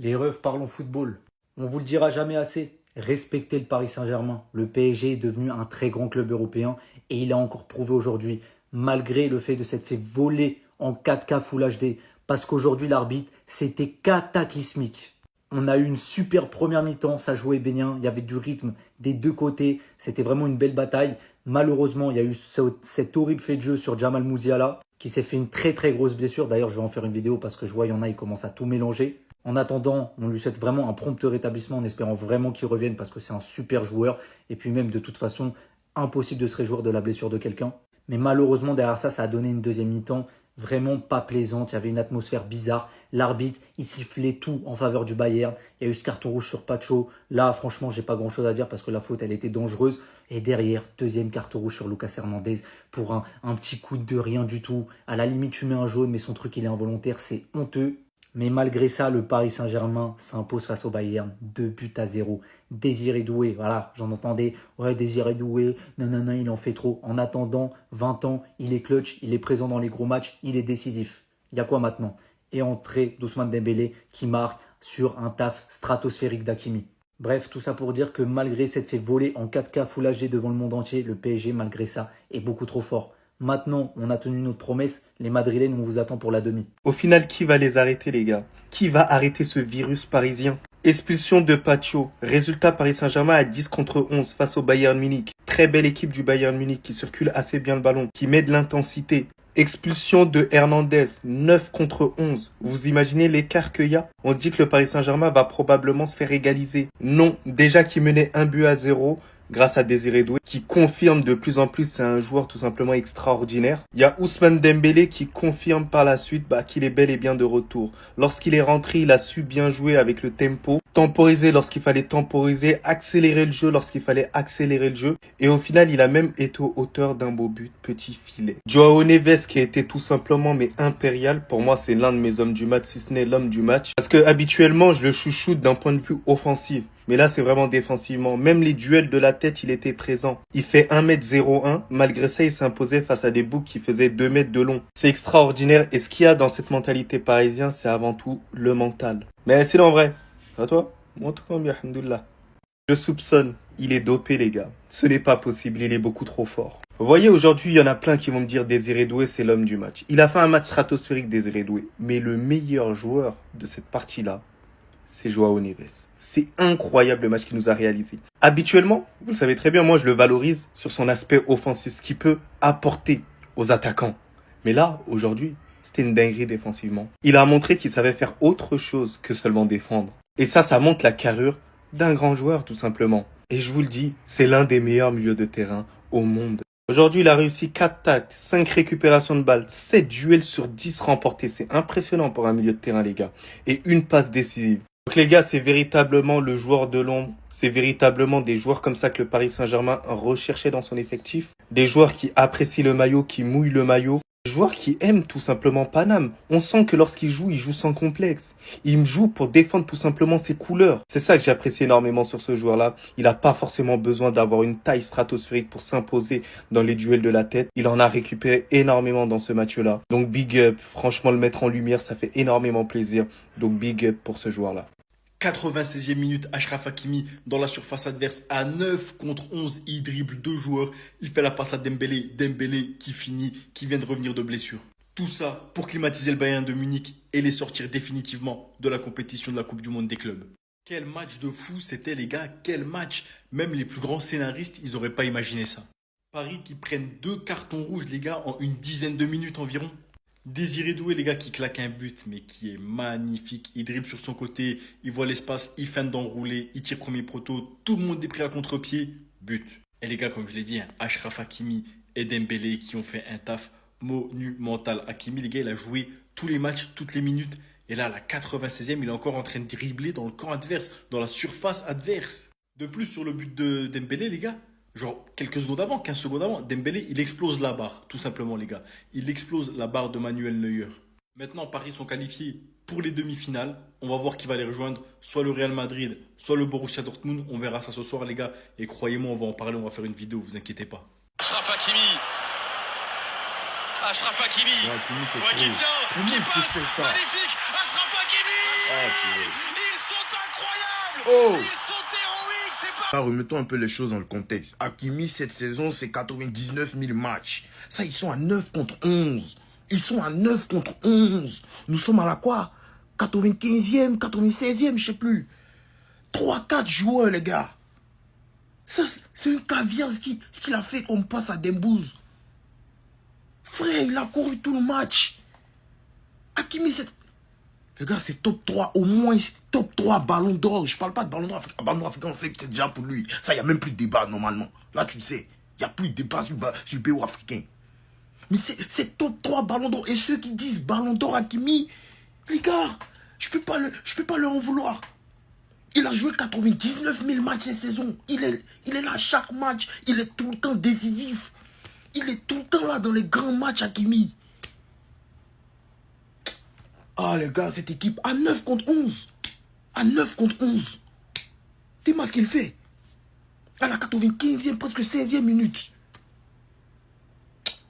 Les refs, parlons football. On vous le dira jamais assez. Respectez le Paris Saint-Germain. Le PSG est devenu un très grand club européen et il a encore prouvé aujourd'hui, malgré le fait de s'être fait voler en 4K Full HD, parce qu'aujourd'hui l'arbitre, c'était cataclysmique. On a eu une super première mi-temps, ça jouait bien, il y avait du rythme des deux côtés, c'était vraiment une belle bataille. Malheureusement, il y a eu cet horrible fait de jeu sur Jamal Musiala qui s'est fait une très très grosse blessure. D'ailleurs, je vais en faire une vidéo parce que je vois il y en a, ils commencent à tout mélanger. En attendant, on lui souhaite vraiment un prompt rétablissement en espérant vraiment qu'il revienne parce que c'est un super joueur. Et puis même de toute façon, impossible de se réjouir de la blessure de quelqu'un. Mais malheureusement, derrière ça, ça a donné une deuxième mi-temps vraiment pas plaisante. Il y avait une atmosphère bizarre. L'arbitre, il sifflait tout en faveur du Bayern. Il y a eu ce carton rouge sur Pacho. Là, franchement, j'ai pas grand-chose à dire parce que la faute, elle était dangereuse. Et derrière, deuxième carton rouge sur Lucas Hernandez pour un petit coup de rien du tout. À la limite, tu mets un jaune, mais son truc, il est involontaire. C'est honteux. Mais malgré ça, le Paris Saint-Germain s'impose face au Bayern, 2 buts à 0. Désiré Doué, voilà, j'en entendais, ouais, Désiré Doué, non, il en fait trop. En attendant, 20 ans, il est clutch, il est présent dans les gros matchs, il est décisif. Il y a quoi maintenant? Et entrée d'Ousmane Dembélé qui marque sur un taf stratosphérique d'Hakimi. Bref, tout ça pour dire que malgré s'être fait voler en 4K Full HD devant le monde entier, le PSG, malgré ça, est beaucoup trop fort. Maintenant, on a tenu notre promesse. Les Madrilènes, on vous attend pour la demi. Au final, qui va les arrêter, les gars? Qui va arrêter ce virus parisien? Expulsion de Pacho. Résultat, Paris Saint-Germain à 10 contre 11 face au Bayern Munich. Très belle équipe du Bayern Munich qui circule assez bien le ballon, qui met de l'intensité. Expulsion de Hernandez, 9 contre 11. Vous imaginez l'écart qu'il y a? On dit que le Paris Saint-Germain va probablement se faire égaliser. Non, déjà qu'il menait 1 but à 0. Grâce à Désiré Doué, qui confirme de plus en plus c'est un joueur tout simplement extraordinaire. Il y a Ousmane Dembélé qui confirme par la suite qu'il est bel et bien de retour. Lorsqu'il est rentré, il a su bien jouer avec le tempo, temporiser lorsqu'il fallait temporiser, accélérer le jeu lorsqu'il fallait accélérer le jeu. Et au final, il a même été auteur d'un beau but, petit filet. Joao Neves qui a été tout simplement mais impérial. Pour moi, c'est l'un de mes hommes du match, si ce n'est l'homme du match. Parce que habituellement, je le chouchoute d'un point de vue offensif. Mais là, c'est vraiment défensivement. Même les duels de la tête, il était présent. Il fait 1m01. Malgré ça, il s'imposait face à des boucs qui faisaient 2 mètres de long. C'est extraordinaire. Et ce qu'il y a dans cette mentalité parisienne, c'est avant tout le mental. Mais c'est en vrai. À toi? Moi, tout comme bien, alhamdoulilah. Je soupçonne. Il est dopé, les gars. Ce n'est pas possible. Il est beaucoup trop fort. Vous voyez, aujourd'hui, il y en a plein qui vont me dire Désiré Doué, c'est l'homme du match. Il a fait un match stratosphérique, Désiré Doué. Mais le meilleur joueur de cette partie-là, c'est Joao Neves. C'est incroyable le match qu'il nous a réalisé. Habituellement, vous le savez très bien, moi je le valorise sur son aspect offensif, ce qu'il peut apporter aux attaquants. Mais là, aujourd'hui, c'était une dinguerie défensivement. Il a montré qu'il savait faire autre chose que seulement défendre. Et ça montre la carrure d'un grand joueur tout simplement. Et je vous le dis, c'est l'un des meilleurs milieux de terrain au monde. Aujourd'hui, il a réussi 4 tacles, 5 récupérations de balles, 7 duels sur 10 remportés. C'est impressionnant pour un milieu de terrain, les gars. Et une passe décisive. Donc les gars, c'est véritablement le joueur de l'ombre. C'est véritablement des joueurs comme ça que le Paris Saint-Germain recherchait dans son effectif. Des joueurs qui apprécient le maillot, qui mouillent le maillot. Des joueurs qui aiment tout simplement Paname. On sent que lorsqu'il joue sans complexe. Il joue pour défendre tout simplement ses couleurs. C'est ça que j'apprécie énormément sur ce joueur-là. Il n'a pas forcément besoin d'avoir une taille stratosphérique pour s'imposer dans les duels de la tête. Il en a récupéré énormément dans ce match-là. Donc big up. Franchement, le mettre en lumière, ça fait énormément plaisir. Donc big up pour ce joueur-là. 96e minute, Achraf Hakimi dans la surface adverse à 9 contre 11. Il dribble 2 joueurs. Il fait la passe à Dembélé. Dembélé qui finit, qui vient de revenir de blessure. Tout ça pour climatiser le Bayern de Munich et les sortir définitivement de la compétition de la Coupe du Monde des clubs. Quel match de fou c'était les gars, quel match. Même les plus grands scénaristes, ils n'auraient pas imaginé ça. Paris qui prennent 2 cartons rouges les gars en une dizaine de minutes environ. Désiré Doué, les gars, qui claque un but, mais qui est magnifique. Il dribble sur son côté, il voit l'espace, il feinte d'enrouler, il tire premier poteau, tout le monde est pris à contre-pied, but. Et les gars, comme je l'ai dit, Achraf Hakimi et Dembélé qui ont fait un taf monumental. Hakimi, les gars, il a joué tous les matchs, toutes les minutes. Et là, à la 96e, il est encore en train de dribbler dans le camp adverse, dans la surface adverse. De plus, sur le but de Dembélé, les gars, genre quelques secondes avant, 15 secondes avant, Dembélé, il explose la barre, tout simplement les gars. Il explose la barre de Manuel Neuer. Maintenant, Paris sont qualifiés pour les demi-finales. On va voir qui va les rejoindre, soit le Real Madrid, soit le Borussia Dortmund. On verra ça ce soir les gars. Et croyez-moi, on va en parler, on va faire une vidéo, vous inquiétez pas. Achraf Hakimi. Achraf Hakimi. Hakimi, c'est Ouais, qui tient, qui passe. Magnifique. Achraf Hakimi. Il Oh! Ils sont héroïques, c'est pas... Là, remettons un peu les choses dans le contexte. Hakimi, cette saison, c'est 99 000 matchs. Ça, ils sont à 9 contre 11. Ils sont à 9 contre 11. Nous sommes à la quoi? 95e, 96e, je sais plus. 3-4 joueurs, les gars. Ça, c'est une caviar ce qu'il a fait comme passe à Dembouz. Frère, il a couru tout le match. Hakimi, c'est... Les gars, c'est top 3, au moins top 3 ballon d'or. Je parle pas de ballon d'or africain. Ballon d'or africain, c'est déjà pour lui. Ça, il n'y a même plus de débat normalement. Là, tu le sais, il n'y a plus de débat sur le BO africain. Mais c'est top 3 ballon d'or. Et ceux qui disent ballon d'or Hakimi, les gars, je peux pas leur en vouloir. Il a joué 99 000 matchs cette saison. Il est là chaque match. Il est tout le temps décisif. Il est tout le temps là dans les grands matchs, Hakimi. Ah, les gars, cette équipe, à 9 contre 11. À 9 contre 11. Dis-moi ce qu'il fait. À la 95e, presque 16e minute.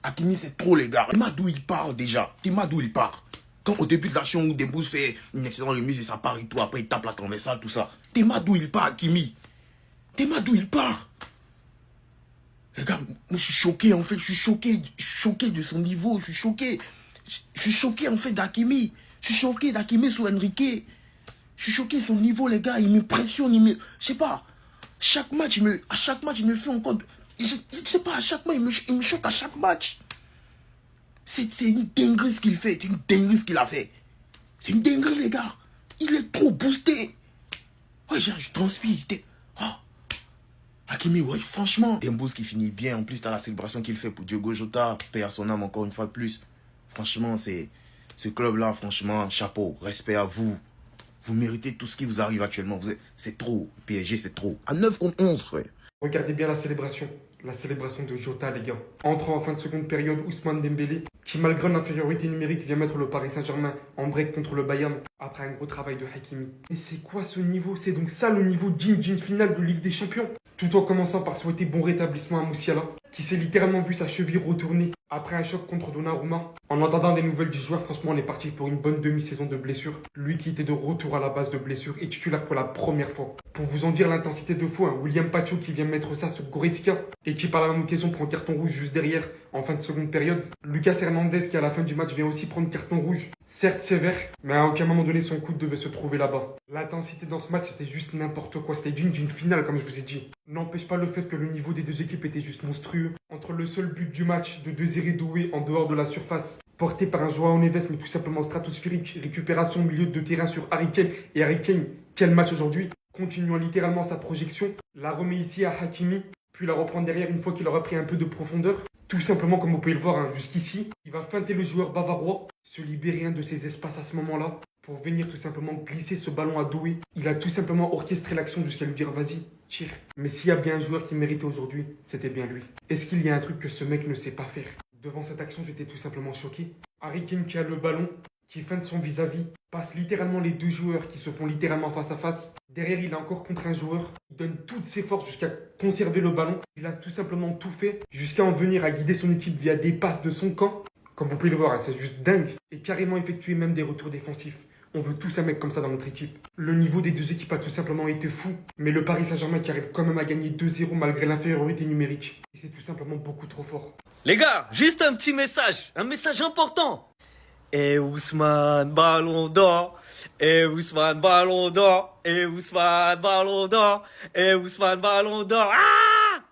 Hakimi, c'est trop, les gars. Dis-moi d'où il part déjà. Dis-moi d'où il part. Quand au début de l'action où Dembouz fait une excellente remise et ça part et tout, après il tape la transversale, tout ça. Dis-moi d'où il part, Hakimi. Dis-moi d'où il part. Les gars, moi je suis choqué en fait. Je suis choqué de son niveau. Je suis choqué en fait d'Hakimi. Je suis choqué d'Hakimi sur Enrique. Je suis choqué de son niveau, les gars. Il me pressionne, je sais pas. À chaque match, il me fait encore... Je sais pas, à chaque match, il me choque à chaque match. C'est une dinguerie ce qu'il fait. C'est une dinguerie ce qu'il a fait. C'est une dinguerie, les gars. Il est trop boosté. Ouais, je transpire. Oh. Hakimi, ouais, franchement. Dembouz qui finit bien. En plus, t'as la célébration qu'il fait pour Diogo Jota. Paix à son âme encore une fois de plus. Franchement, ce club-là, franchement, chapeau. Respect à vous. Vous méritez tout ce qui vous arrive actuellement. C'est trop. PSG, c'est trop. À 9 contre 11, frère. Regardez bien la célébration. La célébration de Jota, les gars. Entrant en fin de seconde période, Ousmane Dembélé, qui malgré l'infériorité numérique vient mettre le Paris Saint-Germain en break contre le Bayern après un gros travail de Hakimi. Et c'est quoi ce niveau? C'est donc ça le niveau Jin final de Ligue des Champions? Tout en commençant par souhaiter bon rétablissement à Moussiala, qui s'est littéralement vu sa cheville retourner après un choc contre Donnarumma. En entendant des nouvelles du joueur, franchement, on est parti pour une bonne demi-saison de blessure. Lui qui était de retour à la base de blessure et titulaire pour la première fois. Pour vous en dire l'intensité de fou, William Pacho qui vient mettre ça sur Goretzka et qui par la même occasion prend carton rouge juste derrière en fin de seconde période. Lucas Hernandez qui à la fin du match vient aussi prendre carton rouge, certes sévère, mais à aucun moment donné son coude devait se trouver là-bas. L'intensité dans ce match c'était juste n'importe quoi, c'était d'une finale comme je vous ai dit. N'empêche pas le fait que le niveau des deux équipes était juste monstrueux. Entre le seul but du match de Désiré Doué en dehors de la surface, porté par un Joao Neves mais tout simplement stratosphérique, récupération au milieu de terrain sur Harry Kane, et Harry Kane, quel match aujourd'hui, continuant littéralement sa projection, la remet ici à Hakimi, puis la reprend derrière une fois qu'il aura pris un peu de profondeur. Tout simplement comme vous pouvez le voir jusqu'ici, il va feinter le joueur bavarois, se libérer de ses espaces à ce moment-là, pour venir tout simplement glisser ce ballon à Doué. Il a tout simplement orchestré l'action jusqu'à lui dire vas-y, tire. Mais s'il y a bien un joueur qui méritait aujourd'hui, c'était bien lui. Est-ce qu'il y a un truc que ce mec ne sait pas faire? Devant cette action, j'étais tout simplement choqué. Harry Kane qui a le ballon, qui feinte son vis-à-vis, passe littéralement les deux joueurs qui se font littéralement face à face. Derrière, il est encore contre un joueur. Il donne toutes ses forces jusqu'à conserver le ballon. Il a tout simplement tout fait jusqu'à en venir à guider son équipe via des passes de son camp. Comme vous pouvez le voir, c'est juste dingue. Et carrément effectuer même des retours défensifs. On veut tous un mec comme ça dans notre équipe. Le niveau des deux équipes a tout simplement été fou. Mais le Paris Saint-Germain qui arrive quand même à gagner 2-0 malgré l'infériorité numérique. Et c'est tout simplement beaucoup trop fort. Les gars, juste un petit message. Un message important. Et Ousmane, ballon d'or. Et Ousmane, ballon d'or. Et Ousmane, ballon d'or. Et Ousmane, ballon d'or. Ah!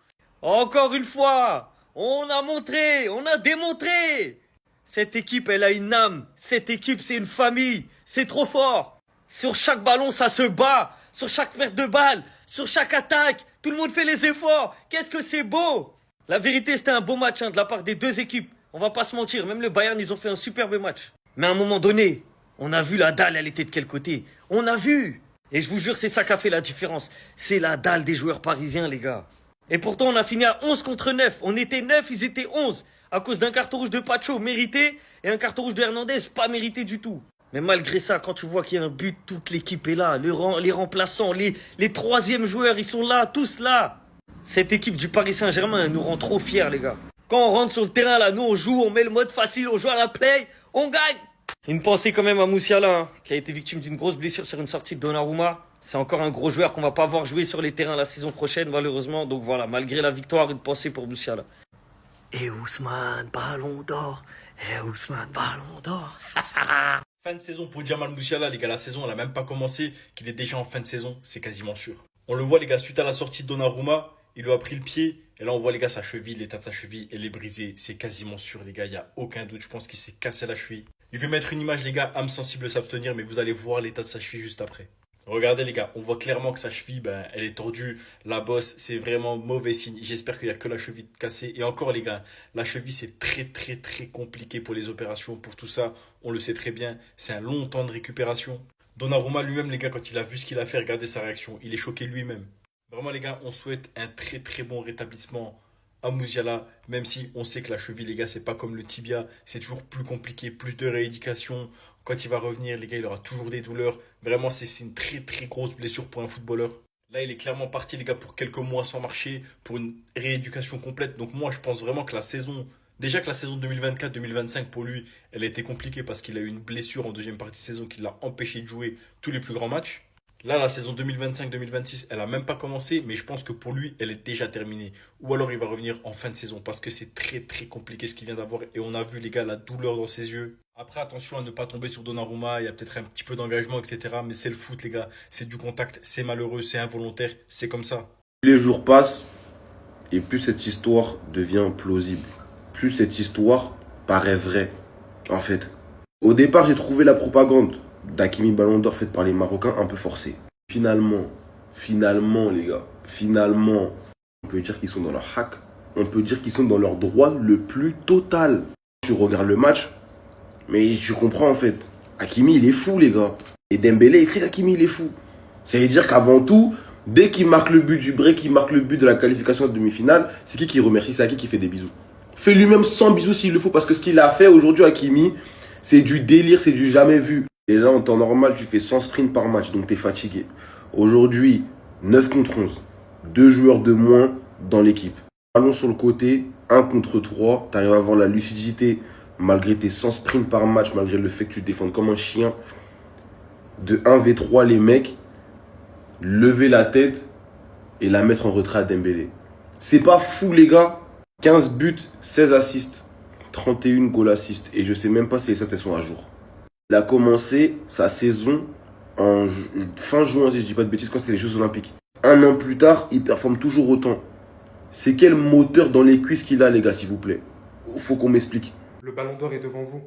Encore une fois, on a montré, on a démontré. Cette équipe, elle a une âme. Cette équipe, c'est une famille. C'est trop fort. Sur chaque ballon, ça se bat. Sur chaque perte de balle, sur chaque attaque, tout le monde fait les efforts. Qu'est-ce que c'est beau. La vérité, c'était un beau match de la part des deux équipes. On va pas se mentir, même le Bayern, ils ont fait un superbe match. Mais à un moment donné, on a vu la dalle, elle était de quel côté. On a vu. Et je vous jure, c'est ça qui a fait la différence. C'est la dalle des joueurs parisiens, les gars. Et pourtant, on a fini à 11 contre 9. On était 9, ils étaient 11. À cause d'un carton rouge de Pacho mérité et un carton rouge de Hernandez pas mérité du tout. Mais malgré ça, quand tu vois qu'il y a un but, toute l'équipe est là. Les remplaçants, les troisièmes joueurs, ils sont là, tous là. Cette équipe du Paris Saint-Germain nous rend trop fiers, les gars. Quand on rentre sur le terrain, là, nous, on joue, on met le mode facile, on joue à la play, on gagne. Une pensée quand même à Moussiala, hein, qui a été victime d'une grosse blessure sur une sortie de Donnarumma. C'est encore un gros joueur qu'on va pas voir jouer sur les terrains la saison prochaine, malheureusement. Donc voilà, malgré la victoire, une pensée pour Moussiala. Et Ousmane, ballon d'or. Et Ousmane, ballon d'or. Fin de saison pour Jamal Musiala, les gars. La saison, elle a même pas commencé. Qu'il est déjà en fin de saison, c'est quasiment sûr. On le voit, les gars, suite à la sortie de Donnarumma, il lui a pris le pied. Et là, on voit, les gars, sa cheville, l'état de sa cheville, elle est brisée. C'est quasiment sûr, les gars. Il n'y a aucun doute. Je pense qu'il s'est cassé la cheville. Je vais mettre une image, les gars, âme sensible s'abstenir, mais vous allez voir l'état de sa cheville juste après. Regardez, les gars, on voit clairement que sa cheville, elle est tordue. La bosse, c'est vraiment mauvais signe. J'espère qu'il n'y a que la cheville cassée. Et encore, les gars, la cheville, c'est très, très, très compliqué pour les opérations. Pour tout ça, on le sait très bien. C'est un long temps de récupération. Donnarumma lui-même, les gars, quand il a vu ce qu'il a fait, regardez sa réaction. Il est choqué lui-même. Vraiment, les gars, on souhaite un très, très bon rétablissement à Musiala, même si on sait que la cheville, les gars, c'est pas comme le tibia, c'est toujours plus compliqué, plus de rééducation. Quand il va revenir, les gars, il aura toujours des douleurs. Vraiment, c'est une très très grosse blessure pour un footballeur. Là, il est clairement parti, les gars, pour quelques mois sans marcher, pour une rééducation complète. Donc moi, je pense vraiment que la saison, déjà que la saison 2024-2025 pour lui, elle a été compliquée parce qu'il a eu une blessure en deuxième partie de saison qui l'a empêché de jouer tous les plus grands matchs. Là, la saison 2025-2026, elle a même pas commencé, mais je pense que pour lui, elle est déjà terminée. Ou alors, il va revenir en fin de saison parce que c'est très très compliqué ce qu'il vient d'avoir. Et on a vu, les gars, la douleur dans ses yeux. Après, attention à ne pas tomber sur Donnarumma. Il y a peut-être un petit peu d'engagement, etc. Mais c'est le foot, les gars. C'est du contact, c'est malheureux, c'est involontaire. C'est comme ça. Plus les jours passent et plus cette histoire devient plausible. Plus cette histoire paraît vraie, en fait. Au départ, j'ai trouvé la propagande d'Hakimi Ballon d'Or faite par les Marocains un peu forcée. Finalement, les gars, finalement, on peut dire qu'ils sont dans leur hack. On peut dire qu'ils sont dans leur droit le plus total. Tu regardes le match, mais tu comprends en fait. Hakimi, il est fou, les gars. Et Dembélé, c'est Hakimi, il est fou. Ça veut dire qu'avant tout, dès qu'il marque le but du break, qu'il marque le but de la qualification de demi-finale, c'est qui remercie, c'est à qui fait des bisous. Fait lui-même 100 bisous s'il le faut, parce que ce qu'il a fait aujourd'hui, Hakimi, c'est du délire, c'est du jamais vu. Déjà, en temps normal, tu fais 100 sprints par match, donc tu es fatigué. Aujourd'hui, 9 contre 11. 2 joueurs de moins dans l'équipe. Allons sur le côté, 1 contre 3. Tu arrives à avoir la lucidité, malgré tes 100 sprints par match, malgré le fait que tu te défendes comme un chien. De 1v3, les mecs, lever la tête et la mettre en retrait à Dembélé. C'est pas fou, les gars. 15 buts, 16 assists, 31 goal assists. Et je sais même pas si les stats sont à jour. Il a commencé sa saison en fin juin, si je dis pas de bêtises, quand c'est les Jeux Olympiques. 1 an plus tard, il performe toujours autant. C'est quel moteur dans les cuisses qu'il a, les gars, s'il vous plaît? Faut qu'on m'explique. Le ballon d'or est devant vous.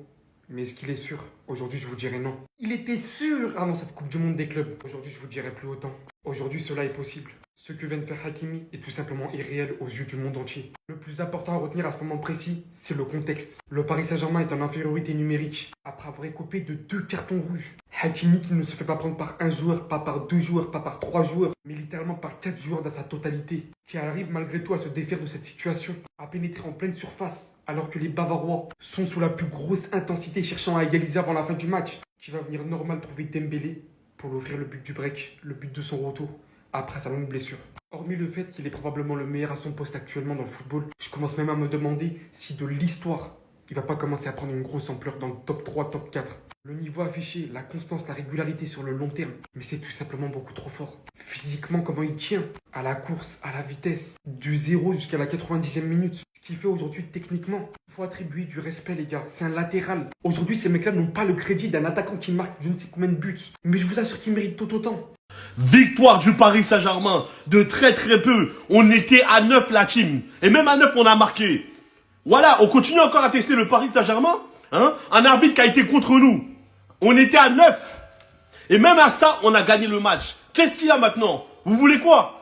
Mais est-ce qu'il est sûr? Aujourd'hui, je vous dirais non. Il était sûr avant cette Coupe du Monde des clubs. Aujourd'hui, je vous dirais plus autant. Aujourd'hui, cela est possible. Ce que vient de faire Hakimi est tout simplement irréel aux yeux du monde entier. Le plus important à retenir à ce moment précis, c'est le contexte. Le Paris Saint-Germain est en infériorité numérique, après avoir écopé de 2 cartons rouges. Hakimi qui ne se fait pas prendre par un joueur, pas par 2 joueurs, pas par 3 joueurs, mais littéralement par 4 joueurs dans sa totalité. Qui arrive malgré tout à se défaire de cette situation, à pénétrer en pleine surface, alors que les Bavarois sont sous la plus grosse intensité cherchant à égaliser avant la fin du match. Qui va venir normal trouver Dembélé pour lui offrir le but du break, le but de son retour, après sa longue blessure. Hormis le fait qu'il est probablement le meilleur à son poste actuellement dans le football, je commence même à me demander si de l'histoire, il va pas commencer à prendre une grosse ampleur dans le top 3, top 4. Le niveau affiché, la constance, la régularité sur le long terme, mais c'est tout simplement beaucoup trop fort. Physiquement, comment il tient à la course, à la vitesse, du 0 jusqu'à la 90e minute. Ce qu'il fait aujourd'hui techniquement, il faut attribuer du respect les gars, c'est un latéral. Aujourd'hui, ces mecs-là n'ont pas le crédit d'un attaquant qui marque je ne sais combien de buts, mais je vous assure qu'ils méritent tout autant. Victoire du Paris Saint-Germain, de très très peu. On était à 9 la team. Et même à 9 on a marqué. Voilà, on continue encore à tester le Paris Saint-Germain. Hein? Un arbitre qui a été contre nous. On était à 9. Et même à ça, on a gagné le match. Qu'est-ce qu'il y a maintenant? Vous voulez quoi?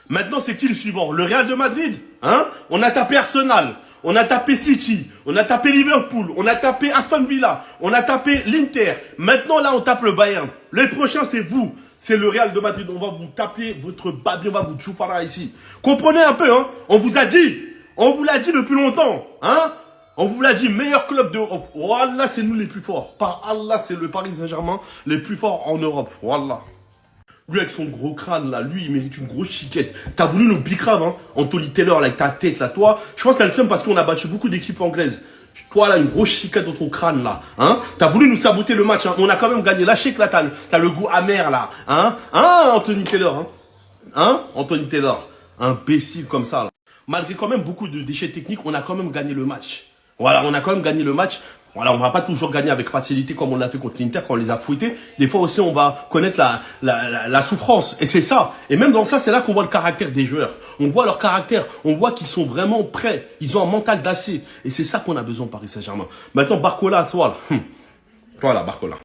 Maintenant, c'est qui le suivant? Le Real de Madrid? Hein? On a tapé Arsenal. On a tapé City. On a tapé Liverpool. On a tapé Aston Villa. On a tapé l'Inter. Maintenant, là, on tape le Bayern. Le prochain, c'est vous. C'est le Real de Madrid. On va vous taper votre babi, on va vous tchoufara ici. Comprenez un peu, hein? On vous a dit. On vous l'a dit depuis longtemps, hein? On vous l'a dit, meilleur club d'Europe. Wallah, c'est nous les plus forts. Par Allah, c'est le Paris Saint-Germain les plus forts en Europe. Wallah. Lui, avec son gros crâne, là, lui, il mérite une grosse chiquette. T'as voulu nous bicrave, hein? Anthony Taylor, là, avec ta tête, là, toi. Je pense que t'as le seum parce qu'on a battu beaucoup d'équipes anglaises. Toi, là, une grosse chiquette dans ton crâne, là. Hein? T'as voulu nous saboter le match, hein? On a quand même gagné. Lâchez que là, t'as le goût amer, là. Hein? Hein, Anthony Taylor, hein? Hein, Anthony Taylor? Imbécile comme ça, là. Malgré quand même beaucoup de déchets techniques, on a quand même gagné le match. Voilà, on a quand même gagné le match. Voilà, on va pas toujours gagner avec facilité comme on l'a fait contre l'Inter quand on les a fouettés. Des fois aussi, on va connaître la souffrance. Et c'est ça. Et même dans ça, c'est là qu'on voit le caractère des joueurs. On voit leur caractère. On voit qu'ils sont vraiment prêts. Ils ont un mental d'acier. Et c'est ça qu'on a besoin Paris Saint-Germain. Maintenant, Barcola, toi là. Toi là, Barcola.